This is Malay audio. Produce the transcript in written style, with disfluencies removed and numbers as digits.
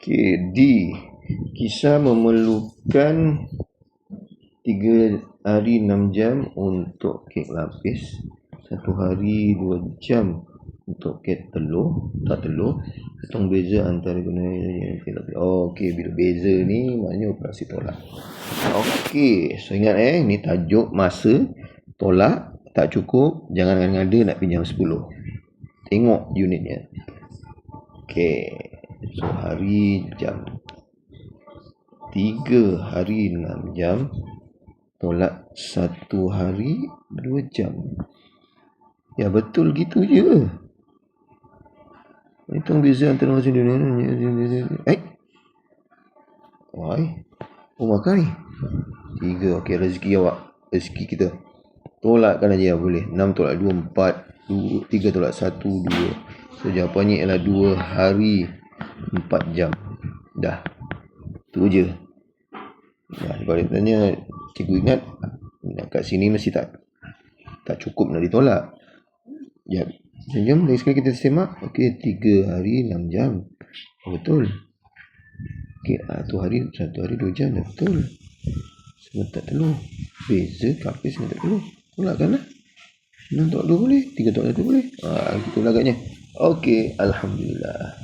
Okey, D. Kisah memerlukan 3 hari 6 jam untuk kek lapis, 1 hari 2 jam untuk kek telur, hitung beza antara guna kek lapis. Okey, bila beza ni maknanya operasi tolak. Okey, so ingat ni tajuk masa tolak tak cukup, jangan ngada-ngada nak pinjam 10. Tengok unitnya. Okey, so hari jam 3 hari 6 jam tolak 1 hari 2 jam. Ya betul gitu je. Hitung beza antara masa dunia. Makan ni 3. Okey, rezeki awak, rezeki kita. Tolakkan aja boleh. 6 tolak 2 4, 3 tolak 1 2. So jawapannya ialah 2 hari 4 jam. Dah. Tu je. Kalau tanya cikgu ingat kat sini mesti tak cukup nak ditolak. Ya, jom lagi sekali kita semak. Okey, 3 hari 6 jam. Betul. Okey, 1 hari 2 jam dah betul. Sebentar telur. Beza kapis dengan tak telur. Tolakkanlah. 6 tolak 2 boleh, 3 tolak 2 boleh. Itulah agaknya. Okey, alhamdulillah.